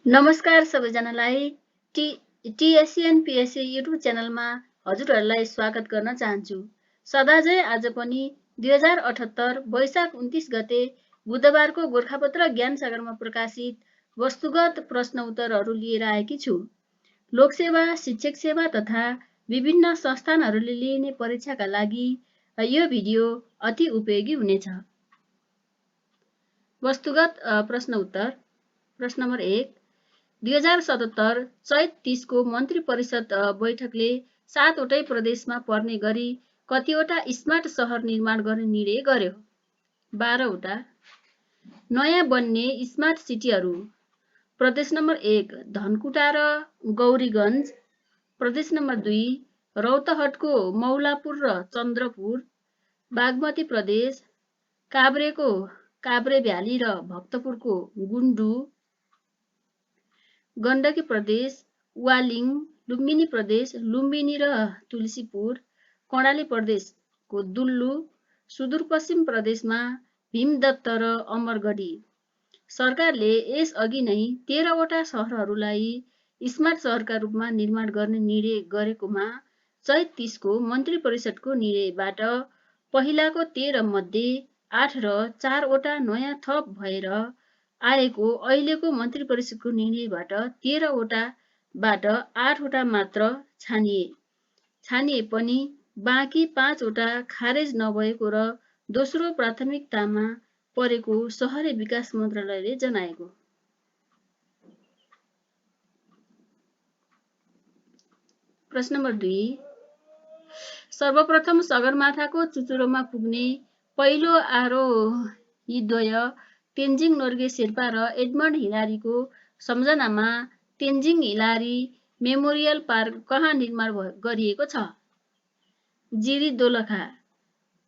नमस्कार सबैजनालाई टिएससिएन PSC YouTube च्यानलमा हजुरहरूलाई स्वागत गर्न चाहन्छु। सदाझै आज पनि 2078 वैशाख 29 गते बुधबारको गोरखापत्र ज्ञानसागरमा प्रकाशित वस्तुगत प्रश्न उत्तरहरू लिएर आएकी छु। लोकसेवा, शिक्षक सेवा तथा विभिन्न संस्थानहरूले लिने परीक्षाका लागि यो भिडियो अति उपयोगी हुनेछ। वस्तुगत प्रश्न उत्तर। प्रश्न नम्बर 1, 2077 चैत 30 को मन्त्री परिषद बैठकले 7वटै प्रदेशमा पर्ने गरी कतिवटा स्मार्ट सहर निर्माण गर्ने निर्णय गर्यो? 12वटा। नयाँ बन्ने स्मार्ट सिटीहरू। प्रदेश नम्बर 1 धनकुटा र गौरीगञ्ज, प्रदेश नम्बर 2 रौतहटको मौलापुर र चन्द्रपुर, बागमती प्रदेश काभ्रेको काभ्रे भ्याली र भक्तपुरको गुन्डु, गण्डकी प्रदेश वालिङ, लुम्बिनी प्रदेश लुम्बिनी र तुलसीपुर, कर्णाली प्रदेशको दुल्लु, सुदूरपश्चिम प्रदेशमा भीमदत्त र अमरगढी। सरकारले यसअघि नै 13वटा सहरहरूलाई स्मार्ट सहरका रूपमा निर्माण गर्ने निर्णय गरेकोमा चैत 30 को मन्त्री परिषदको निर्णयबाट पहिलाको 13 मध्ये 8 र 4वटा नयाँ थप भएर आएको अहिलेको मन्त्री परिषदको निर्णयबाट 13वटाबाट 8वटा मात्र छानिए पनि बाँकी 5वटा खारेज नभएको र दोस्रो प्राथमिकतामा परेको शहरी विकास मन्त्रालयले जनाएको। प्रश्न नम्बर 2, सर्वप्रथम सगरमाथाको चुचुरोमा पुग्ने पहिलो आरोहीद्वय तेन्जिङ नोर्गे शेर्पा र एडमन्ड हिलारीको सम्झनामा तेन्जिङ हिलारी मेमोरियल पार्क कहाँ निर्माण गरिएको छ? जिरी दोलखा,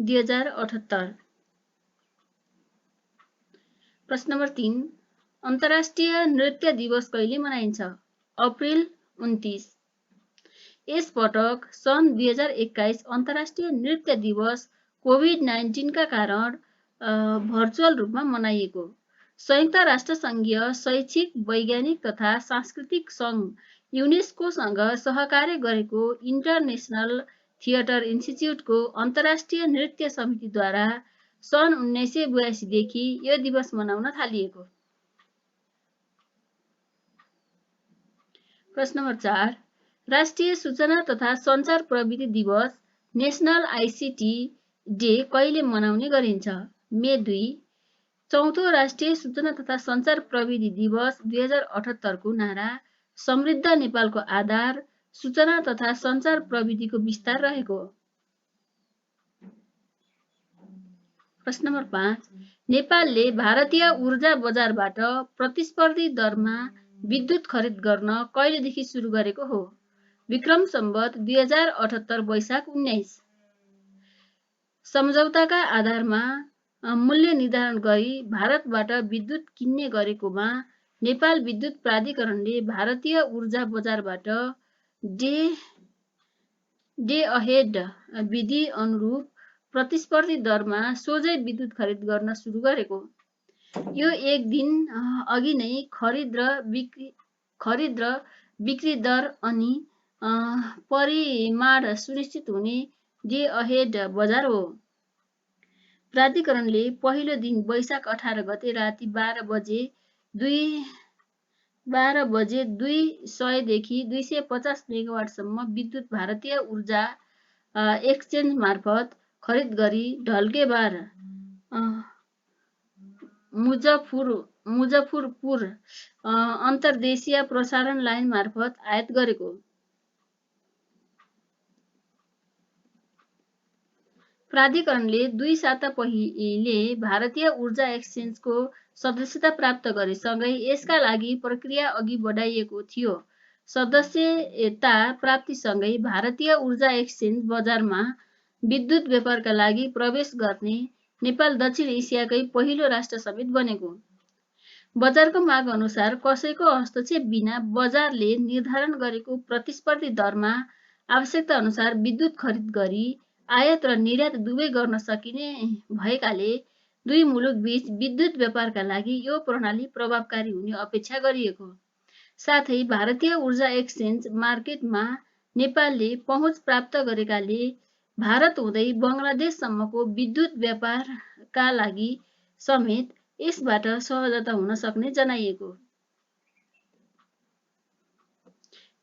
2078। प्रश्न नम्बर 3, अन्तर्राष्ट्रिय नृत्य दिवस कहिले मनाइन्छ? अप्रिल 29। यस पटक सन् 2021 अन्तर्राष्ट्रिय नृत्य दिवस कोभिड-19 का कारण भर्चुअल रूपमा मनाइएको। संयुक्त राष्ट्रसङ्घीय शैक्षिक, वैज्ञानिक तथा सांस्कृतिक सङ्घ युनेस्कोसँग सहकार्य गरेको इन्टरनेसनल थिएटर इन्स्टिच्युटको अन्तर्राष्ट्रिय नृत्य समितिद्वारा सन् 1982 देखि यो दिवस मनाउन थालिएको। प्रश्न नम्बर 4, राष्ट्रिय सूचना तथा सञ्चार प्रविधि दिवस नेसनल आइसिटी डे कहिले मनाउने गरिन्छ? मे 2। चौथो राष्ट्रिय सूचना तथा सञ्चार प्रविधि दिवस 2078 को नारा समृद्ध नेपालको आधार सूचना तथा सञ्चार प्रविधिको विस्तार रहेको। प्रश्न नम्बर 5, नेपालले भारतीय ऊर्जा बजारबाट प्रतिस्पर्धी दरमा विद्युत खरिद गर्न कहिलेदेखि सुरु गरेको हो? विक्रम सम्वत 2078 वैशाख 19। सम्झौताका आधारमा मूल्य निर्धारण गरी भारतबाट विद्युत किन्ने गरेकोमा नेपाल विद्युत प्राधिकरणले भारतीय ऊर्जा बजारबाट डे अहेड विधि अनुरूप प्रतिस्पर्धी दरमा सोझै विद्युत खरिद गर्न सुरु गरेको। यो एक दिन अघि नै खरिद र बिक्री दर अनि परिमाण सुनिश्चित हुने डे अहेड बजार हो। प्राधिकरणले पहिलो दिन वैशाख 18 गते राति 12 बजे 200 देखि 250 मेगावाटसम्म विद्युत भारतीय ऊर्जा एक्सचेन्ज मार्फत खरिद गरी ढल्केबार मुजफ्फरपुर अन्तर्देशीय प्रसारण लाइन मार्फत आयात गरेको। प्राधिकरणले 2 साता पहिले भारतीय ऊर्जा एक्सचेन्जको सदस्यता प्राप्त गरे, सँगै यसका लागि प्रक्रिया अघि बढाइएको थियो। सदस्यता प्राप्तिसँगै भारतीय ऊर्जा एक्सचेन्ज बजारमा विद्युत व्यापारका लागि प्रवेश गर्ने नेपाल दक्षिण एसियाकै पहिलो राष्ट्र समेत बनेको। बजारको माग अनुसार कसैको हस्तक्षेप बिना बजारले निर्धारण गरेको प्रतिस्पर्धी दरमा आवश्यकता अनुसार विद्युत खरिद गरी आयात र निर्यात दुवै गर्न सकिने भएकाले दुई मुलुक बीच विद्युत व्यापारका लागि यो प्रणाली प्रभावकारी हुने अपेक्षा गरिएको। साथै भारतीय ऊर्जा एक्सचेन्ज मार्केटमा नेपालले पहुँच प्राप्त गरेकाले भारत हुँदै बङ्गलादेशसम्मको विद्युत व्यापारका लागि समेत यसबाट सहजता हुन सक्ने जनाइएको।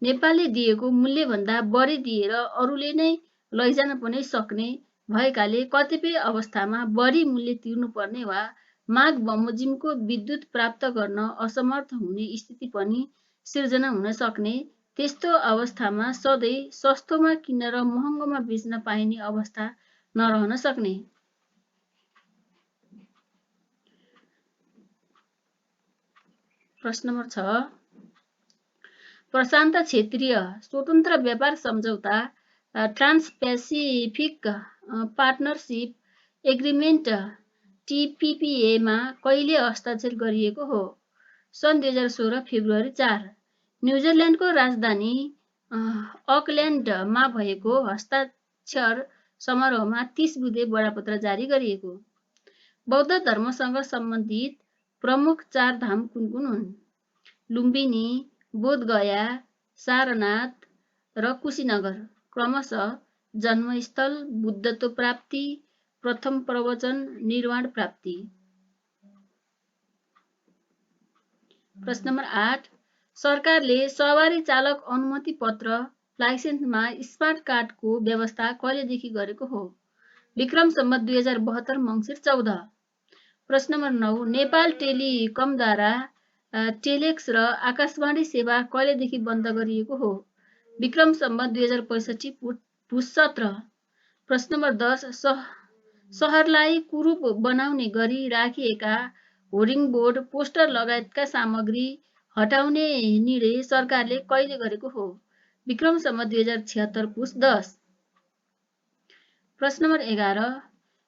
नेपालले दिएको मूल्यभन्दा बढी दिएर अरूले नै लैजान पनि सक्ने भएकाले कतिपय अवस्थामा बढी मूल्य तिर्नुपर्ने वा माग बमोजिमको विद्युत प्राप्त गर्न असमर्थ हुने स्थिति पनि सिर्जना हुन सक्ने। त्यस्तो अवस्थामा सधैँ सस्तोमा किनेर महँगोमा बेच्न पाइने अवस्था नरहन सक्ने। प्रश्न नम्बर 6, प्रशान्त क्षेत्रीय स्वतन्त्र व्यापार सम्झौता ट्रान्सपेसिफिक पार्टनरसिप एग्रिमेन्ट टिपिपिएमा कहिले हस्ताक्षर गरिएको हो? सन् 2016 फेब्रुअरी 4। न्युजिल्यान्डको राजधानी अकल्यान्डमा भएको हस्ताक्षर समारोहमा 30 बुँदे बडापत्र जारी गरिएको। बौद्ध धर्मसँग सम्बन्धित प्रमुख 4 धाम कुन कुन हुन्? लुम्बिनी, बोधगया, सारनाथ र कुशीनगर। क्रमशः जन्मस्थल, बुद्धत्व प्राप्ति, प्रथम प्रवचन, निर्वाण प्राप्ति। प्रश्न नम्बर 8, सरकारले सवारी चालक अनुमति पत्र लाइसेन्समा स्मार्ट कार्डको व्यवस्था कहिलेदेखि गरेको हो? विक्रम सम्वत 2072 मङ्सिर 14। प्रश्न नम्बर 9, नेपाल टेलिकमद्वारा टेलेक्स र आकाशवाणी सेवा कहिलेदेखि बन्द गरिएको हो? विक्रम सम्वत 2065 पुस 17। प्रश्न नम्बर 10, सहरलाई कुरूप बनाउने गरी राखिएका होर्डिङ बोर्ड, पोस्टर लगायतका सामग्री हटाउने निर्णय सरकारले कहिले गरेको हो? विक्रम सम्वत 2076 पुस 10। प्रश्न नम्बर 11,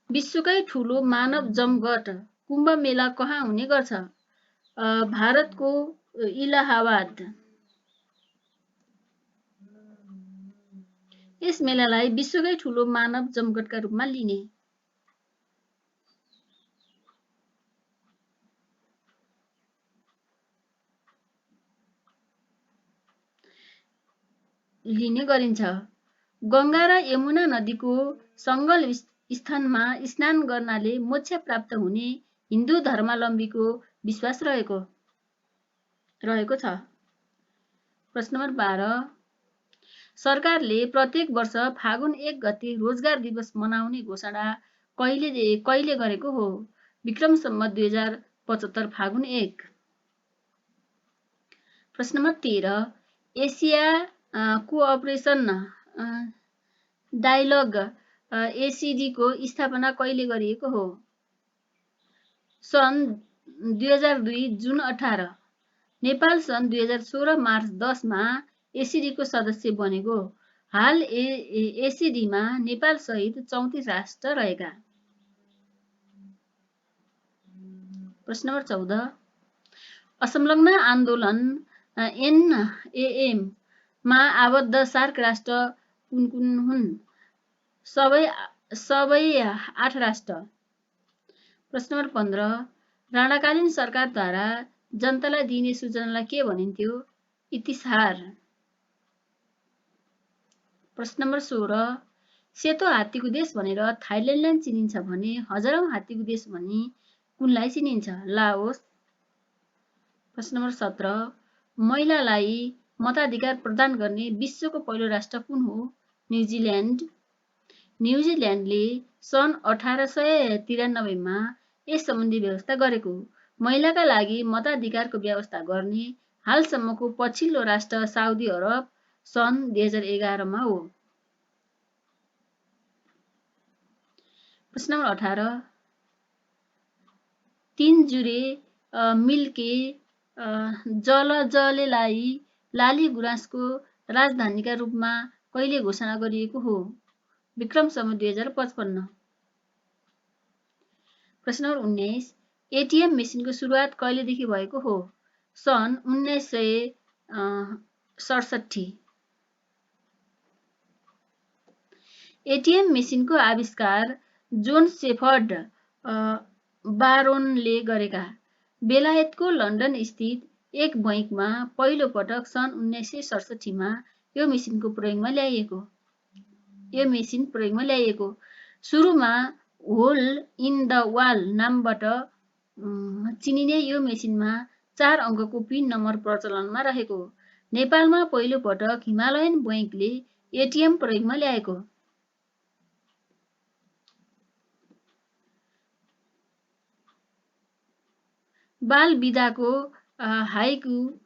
विश्वकै ठूलो मानव जमघट कुम्भ मेला कहाँ हुने गर्छ? भारतको इलाहाबाद। यस मेलालाई विश्वकै ठूलो मानव जमघटका रूपमा लिने। गरिन्छ। गङ्गा र यमुना नदीको सङ्गम स्थानमा स्नान गर्नाले मोक्ष प्राप्त हुने हिन्दू धर्मावलम्बीको विश्वास रहेको छ। प्रश्न नम्बर 12, सरकारले प्रत्येक वर्ष फागुन 1 गते रोजगार दिवस मनाउने घोषणा कहिले गरेको हो? विक्रम सम्वत 2075 फागुन 1। प्रश्न नम्बर 13, एसिया कोअपरेसन डायलग एसिडीको स्थापना कहिले गरिएको हो? सन् 2002 जुन 18। नेपाल सन् 2016 मार्च 10 मा एसिडीको सदस्य बनेको। हाल एसिडीमा नेपाल सहित 34 राष्ट्र रहेका। प्रश्न नम्बर 14, असंलग्न आन्दोलन एनएएम मा आबद्ध सार्क राष्ट्र कुन कुन हुन्? सबै 8 राष्ट्र। प्रश्न नम्बर 15, राणाकालीन सरकारद्वारा जनतालाई दिइने सूचनालाई के भनिन्थ्यो? इतिहार। प्रश्न नम्बर 16, सेतो हात्तीको देश भनेर थाइल्यान्डलाई चिनिन्छ भने हजारौं हात्तीको देश भनी कुनलाई चिनिन्छ? लाओस। प्रश्न नम्बर 17, महिलालाई मताधिकार प्रदान गर्ने विश्वको पहिलो राष्ट्र कुन हो? न्युजिल्यान्ड। न्युजिल्यान्डले सन् 1893 मा यस सम्बन्धी व्यवस्था गरेको। महिलाका लागि मताधिकारको व्यवस्था गर्ने हालसम्मको पछिल्लो राष्ट्र साउदी अरब सन् 2011 मा हो। प्रश्न नम्बर 18, 3 जुरे मिल्के जलजलेलाई लाली गुराँसको राजधानीका रूपमा कहिले घोषणा गरिएको हो? विक्रम सम्वत 2055। प्रश्न नम्बर 19, एटिएम मेसिनको सुरुवात कहिलेदेखि भएको हो? सन् 1967। एटिएम मेसिनको आविष्कार जोन शेफर्ड बारोनले गरेका। बेलायतको लन्डन स्थित एक बैंकमा पहिलो पटक सन् 1967 मा यो मेसिन प्रयोगमा ल्याइएको। सुरुमा होल इन द वाल नामबाट चिनिने यो मेसिनमा 4 अङ्कको पिन नम्बर प्रचलनमा रहेको। नेपालमा पहिलो पटक हिमालयन बैंकले एटिएम प्रयोगमा ल्याएको। बाल विधाको हाइकु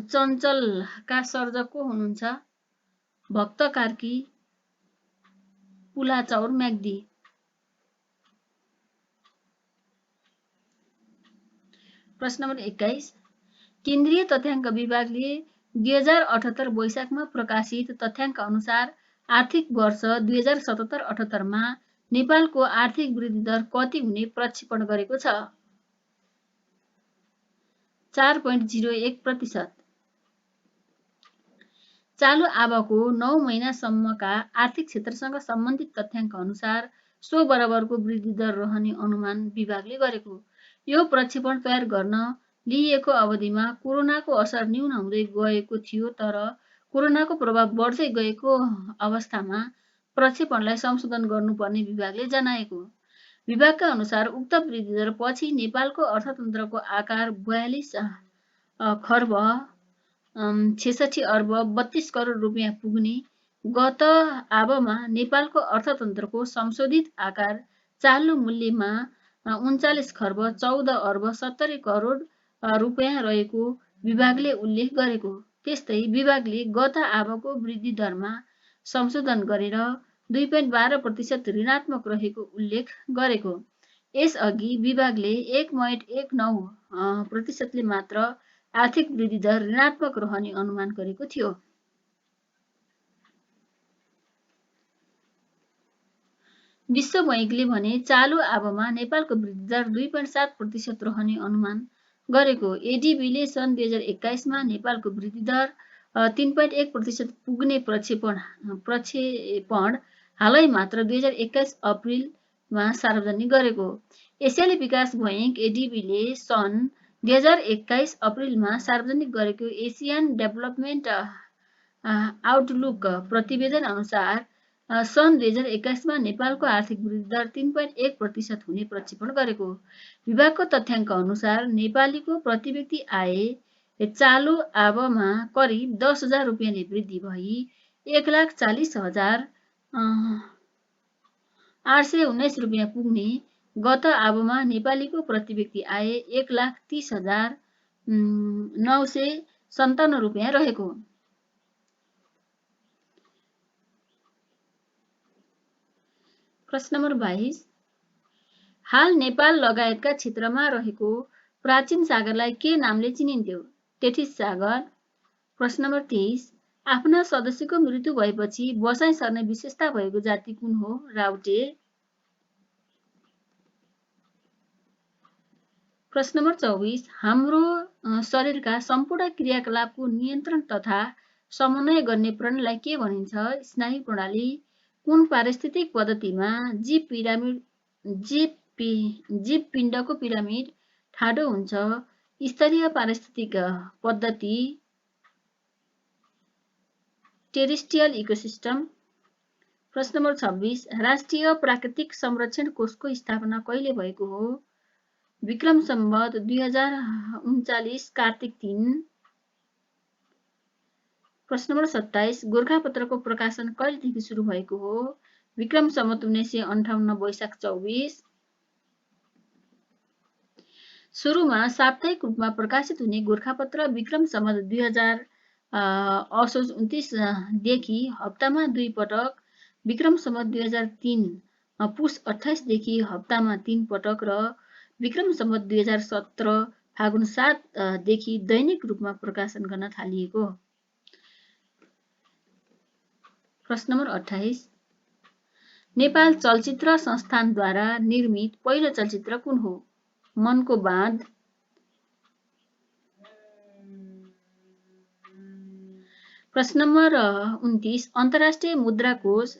चञ्चलका सर्जक को हुनुहुन्छ? भक्त कार्की पुलाचौर म्याग्दी। प्रश्न नम्बर 21 केन्द्रीय तथ्याङ्क विभागले 2078 वैशाखमा प्रकाशित तथ्याङ्क अनुसार आर्थिक वर्ष 2077-78 मा नेपालको आर्थिक वृद्धि दर कति हुने प्रक्षेपण गरेको छ? 4.01%। चालु आबको 9 महिनासम्मका आर्थिक क्षेत्रसँग सम्बन्धित तथ्याङ्क अनुसार सो बराबरको वृद्धि दर रहने अनुमान विभागले गरेको। यो प्रक्षेपण तयार गर्न लिइएको अवधिमा कोरोनाको असर न्यून हुँदै गएको थियो, तर कोरोनाको प्रभाव बढ्दै गएको अवस्थामा प्रक्षेपणलाई संशोधन गर्नुपर्ने विभागले जनाएको। विभागका अनुसार उक्त वृद्धि दर पछि नेपालको अर्थतन्त्रको आकार 42 खर्ब 66 अर्ब 32 करोड रुपियाँ पुग्ने, गत आबमा नेपालको अर्थतन्त्रको संशोधित आकार चालु मूल्यमा 39 खर्ब 14 अर्ब 70 करोड रुपियाँ रहेको विभागले उल्लेख गरेको। त्यस्तै विभागले गत आबको वृद्धि दरमा संशोधन गरेर 2.12% ऋणात्मक रहेको उल्लेख गरेको। यसअघि विभागले 1.19% मात्र आर्थिक वृद्धि दर ऋणात्मक रहने अनुमान गरेको थियो। विश्व बैंकले भने चालु आबमा नेपालको वृद्धि दर 2.7% रहने अनुमान गरेको। एडिबीले सन् 2021 मा नेपालको वृद्धि दर 3.1% पुग्ने प्रक्षेपण हालै मात्र 2021 अप्रिलमा सार्वजनिक गरेको। एसियाली विकास बैंक एडिबीले सन् 2021 अप्रिलमा सार्वजनिक गरेको एसियन डेभलपमेन्ट आउटलुक प्रतिवेदन अनुसार सन् 2021 मा नेपालको आर्थिक वृद्धि दर 3.1% हुने प्रक्षेपण गरेको। विभागको तथ्याङ्क अनुसार नेपालीको प्रति व्यक्ति आय चालु आबमा करिब 10,000 रुपियाँले वृद्धि भई 1,40,819 रुपियाँ पुग्ने, गत आबमा नेपालीको प्रति व्यक्ति आय 1,30,957 रुपियाँ रहेको। प्रश्न नम्बर 22 हाल नेपाल लगायतका क्षेत्रमा रहेको प्राचीन सागरलाई के नामले चिनिन्थ्यो? तेथिस सागर। प्रश्न नम्बर 23 आफ्ना सदस्यको मृत्यु भएपछि बसाइ सर्ने विशेषता भएको जाति कुन हो? राउटे। प्रश्न नम्बर 24 हाम्रो शरीरका सम्पूर्ण क्रियाकलापको नियन्त्रण तथा समन्वय गर्ने प्रणालीलाई के भनिन्छ? स्नायु प्रणाली। कुन पारिस्थितिक पद्धतिमा जीव पिण्डको पिरामिड ठाडो हुन्छ? स्तरीय पारिस्थितिक पद्धति टेरेस्ट्रियल इकोसिस्टम। प्रश्न नम्बर 26 राष्ट्रिय प्राकृतिक संरक्षण कोषको स्थापना कहिले भएको हो? विक्रम सम्वत 2039 कार्तिक 3। प्रश्न नम्बर 27 गोरखापत्रको प्रकाशन कहिलेदेखि सुरु भएको हो? विक्रम सम्वत 1958 वैशाख 24। सुरुमा साप्ताहिक रूपमा प्रकाशित हुने गोरखापत्र विक्रम सम्वत 2000 असोज 29 देखि हप्तामा 2 पटक, विक्रम सम्वत 2003 पुस 28 देखि हप्तामा 3 पटक र विक्रम सम्वत 2017 फागुन 7 देखि दैनिक रूपमा प्रकाशन गर्न थालिएको। प्रश्न नम्बर 28 नेपाल चलचित्र संस्थानद्वारा निर्मित पहिलो चलचित्र कुन हो? मनको बाँध। प्रश्न नम्बर 29 अन्तर्राष्ट्रिय मुद्रा कोष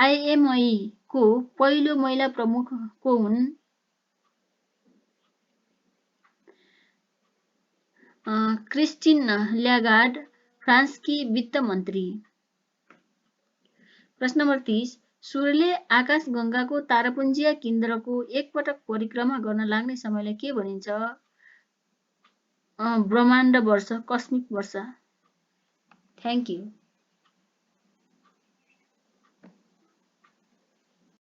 IMF को पहिलो महिला प्रमुख को हुन्? क्रिस्टिन ल्यागार्ड, फ्रान्सकी वित्त मन्त्री। प्रश्न नम्बर 30, सूर्यले आकाशगङ्गाको तारापुञ्जीय केन्द्रको एकपटक परिक्रमा गर्न लाग्ने समयलाई के भनिन्छ? ब्रह्माण्ड वर्ष, कस्मिक वर्ष। Thank you.